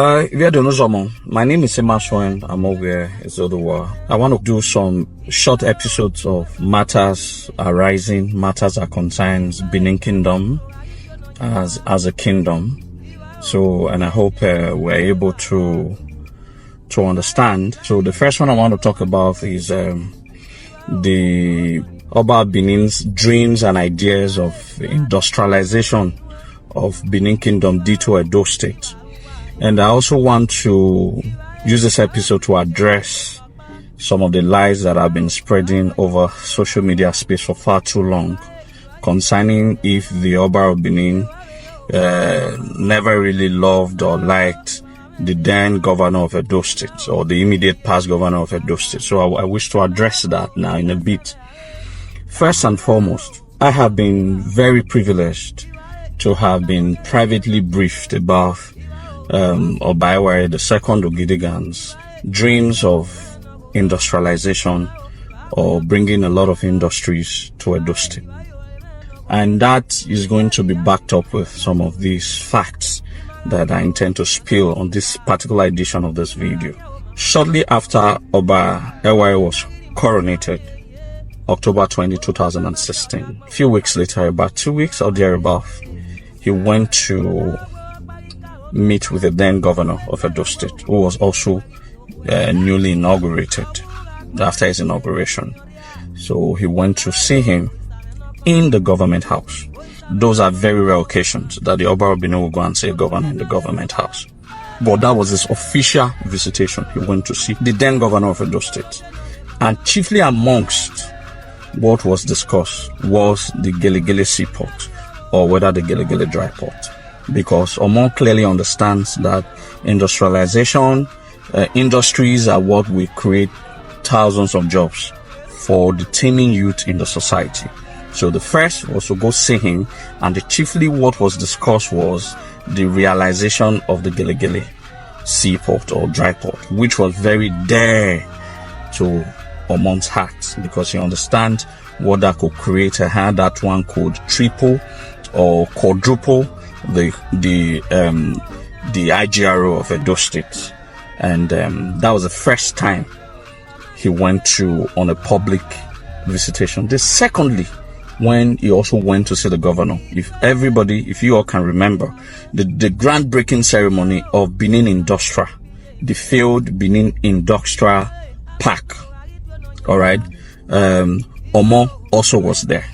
My name is Oba Ewuare. I want to do some short episodes of matters arising, matters that concerns Benin Kingdom as a kingdom. So, and I hope we're able to understand. So the first one I want to talk about is the Oba of Benin's dreams and ideas of industrialization of Benin Kingdom due to Edo State. And I also want to use this episode to address some of the lies that have been spreading over social media space for far too long concerning if the Oba of Benin never really loved or liked the then governor of Edo State or the immediate past governor of Edo State. So I wish to address that now in a bit. First and foremost, I have been very privileged to have been privately briefed about Oba Ewuare, the second Ogidigan's dreams of industrialization or bringing a lot of industries to Edo State. And that is going to be backed up with some of these facts that I intend to spill on this particular edition of this video. Shortly after Oba Ewuare was coronated, October 20, 2016, a few weeks later, about 2 weeks or thereabout, he went to meet with the then governor of Edo State, who was also newly inaugurated after his inauguration. So he went to see him in the government house. Those are very rare occasions that the Oba of Benin will go and see a governor in the government house. But that was his official visitation. He went to see the then governor of Edo State. And chiefly amongst what was discussed was the Gelegele seaport, or whether the Gelegele dry port. Because Omo clearly understands that industrialization, industries are what will create thousands of jobs for the teeming youth in the society. So the first was to go see him, and chiefly what was discussed was the realization of the Gelegele seaport or dry port, which was very dear to Omon's heart, because he understands what that could create, how that one could triple or quadruple the IGRO of Edo State. And that was the first time he went to on a public visitation. The secondly, when he also went to see the governor. If you all can remember, the groundbreaking ceremony of Benin Industrial, the failed Benin Industrial Park. All right. Omo also was there.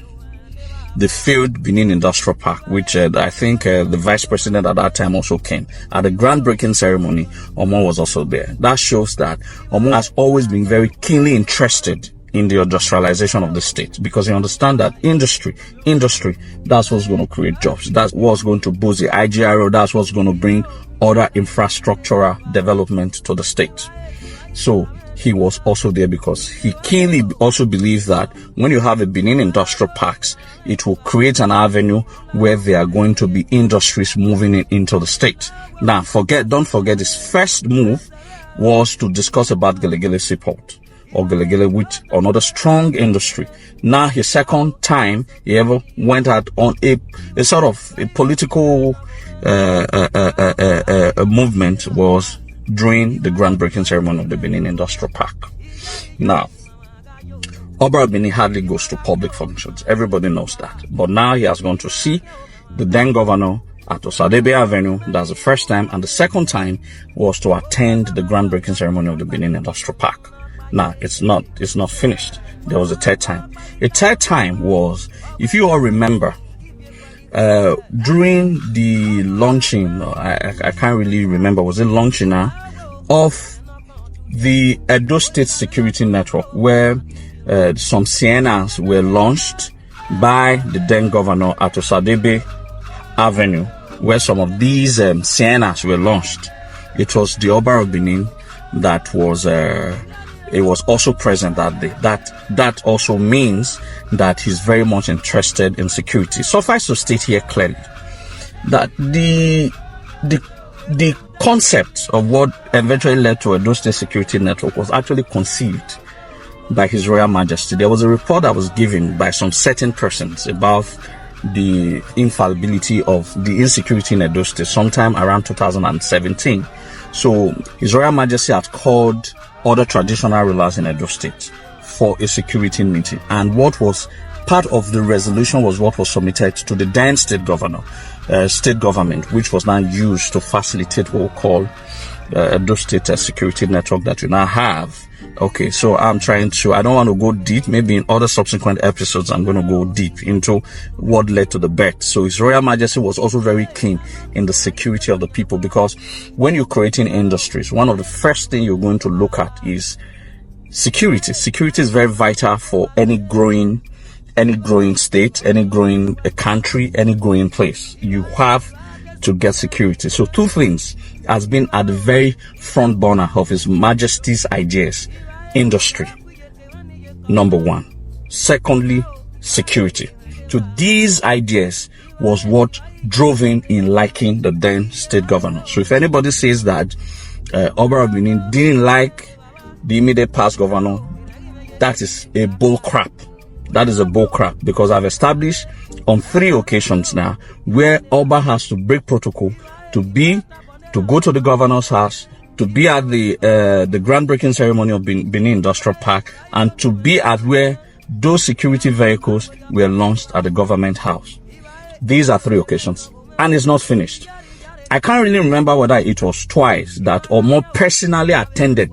The failed Benin Industrial Park, which I think the vice president at that time also came. At the groundbreaking ceremony, Omo was also there. That shows that Omo has always been very keenly interested in the industrialization of the state, because he understands that industry, that's what's going to create jobs. That's what's going to boost the IGRO. That's what's going to bring other infrastructural development to the state. So he was also there because he keenly also believes that when you have a Benin industrial parks, it will create an avenue where there are going to be industries moving into the state. Now, don't forget his first move was to discuss about Gelegele seaport, or Gelegele, which another strong industry. Now his second time he ever went out on a sort of a political movement was during the groundbreaking ceremony of the Benin Industrial Park. Now, Oba of Benin hardly goes to public functions. Everybody knows that. But now he has gone to see the then governor at Osadebe Avenue. That's the first time. And the second time was to attend the groundbreaking ceremony of the Benin Industrial Park. Now, it's not finished. There was a third time. A third time was, if you all remember, during the launching, I can't really remember, was it launching of the Edo State Security Network, where some Siennas were launched by the then governor at Osadebe Avenue, where some of these Siennas were launched. It was the Oba of Benin that was it was also present that day. That also means that he's very much interested in security. Suffice to state here clearly that the concept of what eventually led to Edo State Security Network was actually conceived by His Royal Majesty. There was a report that was given by some certain persons about the infallibility of the insecurity in Edo State sometime around 2017, So His Royal Majesty had called other traditional rulers in Edo State for a security meeting, and what was part of the resolution was what was submitted to the then state government, which was now used to facilitate what we call Edo State security network that we now have. Okay, so I don't want to go deep. Maybe in other subsequent episodes, I'm going to go deep into what led to the birth. So His Royal Majesty was also very keen in the security of the people, because when you're creating industries, one of the first things you're going to look at is security. Security is very vital for any growing state, any growing country, any growing place. You have to get security. So two things has been at the very front burner of His Majesty's ideas. Industry, number one. Secondly, security. So these ideas was what drove him in liking the then state governor. So if anybody says that Oba of Benin didn't like the immediate past governor, that is a bull crap. That is a bull crap, because I've established on 3 occasions now where Oba has to break protocol to go to the governor's house, to be at the groundbreaking ceremony of Benin Industrial Park, and to be at where those security vehicles were launched at the government house. These are 3 occasions, and it's not finished. I can't really remember whether it was twice that or more personally attended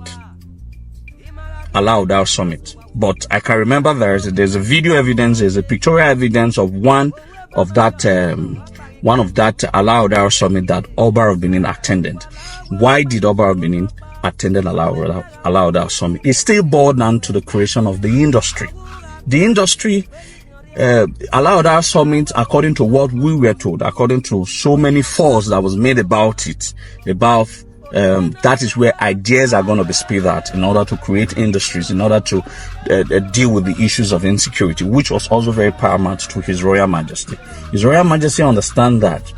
Ala Oda Summit, but I can remember there's a video evidence, there's a pictorial evidence of one of that Ala Oda Summit that Oba of Benin attended. Why did Oba of Benin attend Ala Oda Summit? It still boiled down to the creation of the industry. The industry, Ala Oda Summit, according to what we were told, according to so many falls that was made about it, that is where ideas are going to be spilled out in order to create industries, in order to deal with the issues of insecurity, which was also very paramount to His Royal Majesty. His Royal Majesty understands that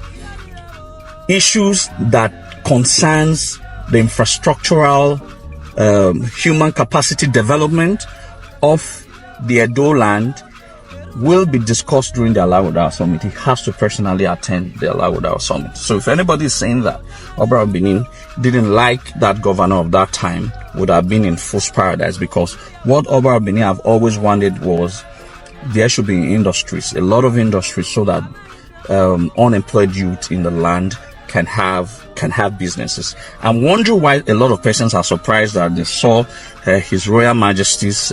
issues that concerns the infrastructural, human capacity development of the Edo land will be discussed during the Ala Oda Summit. He has to personally attend the Ala Oda Summit. So if anybody is saying that Oba of Benin didn't like that governor of that time, would have been in false paradise, because what Oba of Benin have always wanted was there should be industries, a lot of industries, so that unemployed youth in the land can have businesses. I'm wondering why a lot of persons are surprised that they saw His Royal Majesty's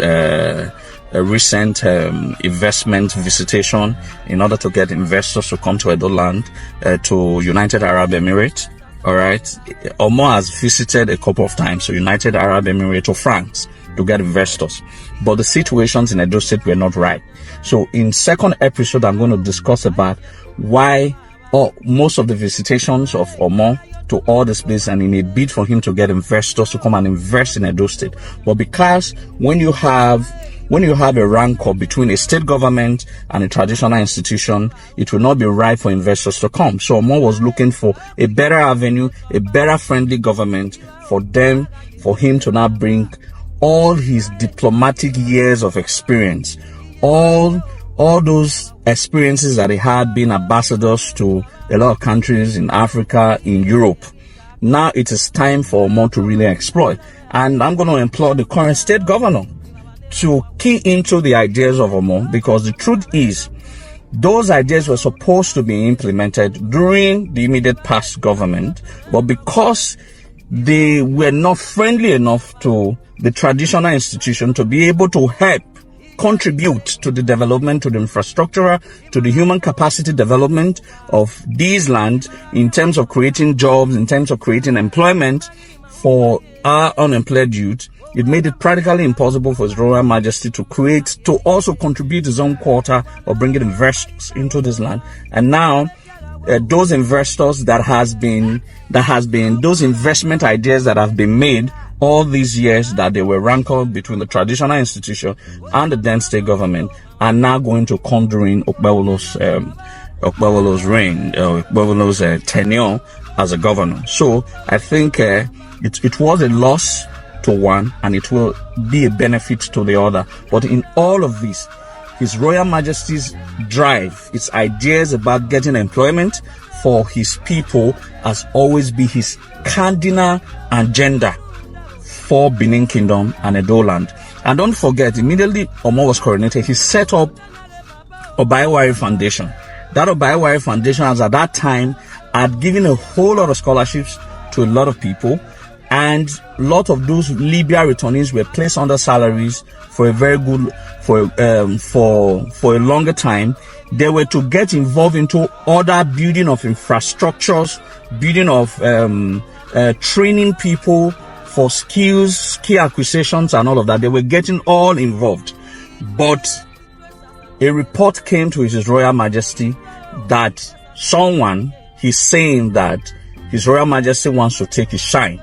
recent investment visitation in order to get investors to come to Edo land, to United Arab Emirates. All right, Omo has visited a couple of times to United Arab Emirates or France to get investors, but the situations in Edo State were not right. So in second episode, I'm going to discuss about why most of the visitations of Omo to all this place, and in a bid for him to get investors to come and invest in Edo State. But because when you have a rancor between a state government and a traditional institution, it will not be right for investors to come. So Omo was looking for a better avenue, a better friendly government for him to now bring all his diplomatic years of experience, all those experiences that he had being ambassadors to a lot of countries in Africa, in Europe. Now it is time for Omo to really exploit. And I'm going to implore the current state governor to key into the ideas of Omo, because the truth is, those ideas were supposed to be implemented during the immediate past government, but because they were not friendly enough to the traditional institution to be able to help contribute to the development, to the infrastructure, to the human capacity development of these lands in terms of creating jobs, in terms of creating employment for our unemployed youth, it made it practically impossible for His Royal Majesty to also contribute his own quota of bringing investors into this land. And now, those investors those investment ideas that have been made all these years, that they were rankled between the traditional institution and the then state government, are now going to come during Oba Ewuare's reign, Ewuare's tenure as a governor. So I think it was a loss to one, and it will be a benefit to the other. But in all of this, His Royal Majesty's drive, its ideas about getting employment for his people has always been his cardinal agenda for Benin Kingdom and Edo land. And don't forget, immediately Omo was coronated, he set up Oba Ewuare Foundation. That Oba Ewuare Foundation, as at that time, had given a whole lot of scholarships to a lot of people, and a lot of those Libya returnees were placed under salaries for a very good, for a longer time. They were to get involved into other building of infrastructures, building of training people for skills, skill acquisitions, and all of that. They were getting all involved. But a report came to His Royal Majesty that someone is saying that His Royal Majesty wants to take his shine.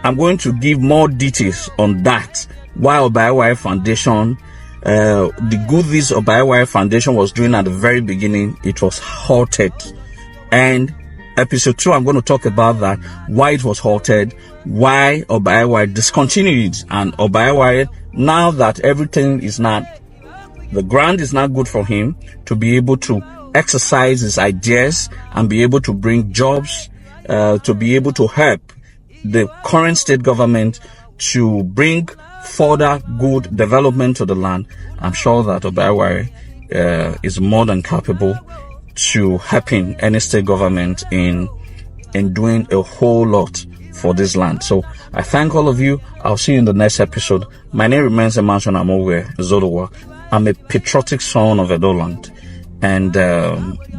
I'm going to give more details on that. Why Oba Ewuare Foundation, the good this Oba Ewuare Foundation was doing at the very beginning, it was halted. And episode 2, I'm going to talk about that, why it was halted, why Oba Ewuare discontinued it, and Oba Ewuare, now that everything is not, the ground is not good for him to be able to exercise his ideas and be able to bring jobs, to be able to help the current state government to bring further good development to the land. I'm sure that Oba Ewuare is more than capable to helping any state government in doing a whole lot for this land. So I thank all of you. I'll see you in the next episode. My name remains Oba Ewuare. I'm a patriotic son of Edo land, and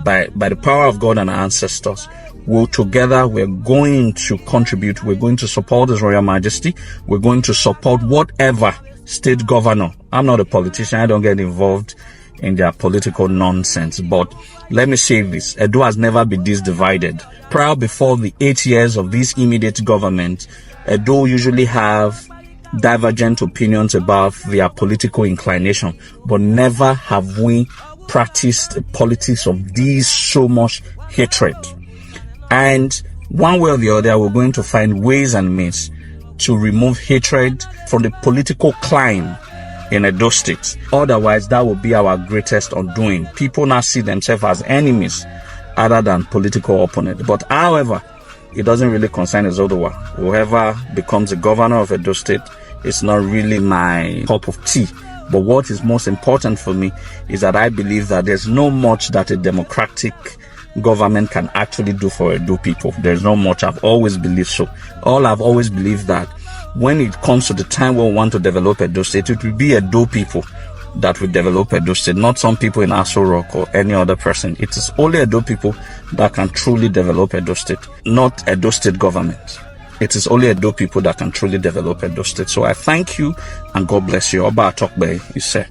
by the power of God and our ancestors, we're going to contribute. We're going to support His Royal Majesty. We're going to support whatever state governor. I'm not a politician. I don't get involved in their political nonsense. But let me say this. Edo has never been this divided. Prior, before the 8 years of this immediate government, Edo usually have divergent opinions about their political inclination. But never have we practiced politics of this so much hatred. And one way or the other, we're going to find ways and means to remove hatred from the political climb in Edo State. Otherwise, that will be our greatest undoing. People now see themselves as enemies other than political opponents. But however, it doesn't really concern Ezodowa. Whoever becomes the governor of Edo State, it's not really my cup of tea. But what is most important for me is that I believe that there's no much that a democratic government can actually do for Edo people. There's not much. I've always believed so. I've always believed that when it comes to the time when we want to develop Edo State, it will be Edo people that will develop Edo State, not some people in Aso Rock or any other person. It is only Edo people that can truly develop Edo State, not Edo State government. It is only Edo people that can truly develop Edo State. So I thank you and God bless you. Oba Atokbe, you say.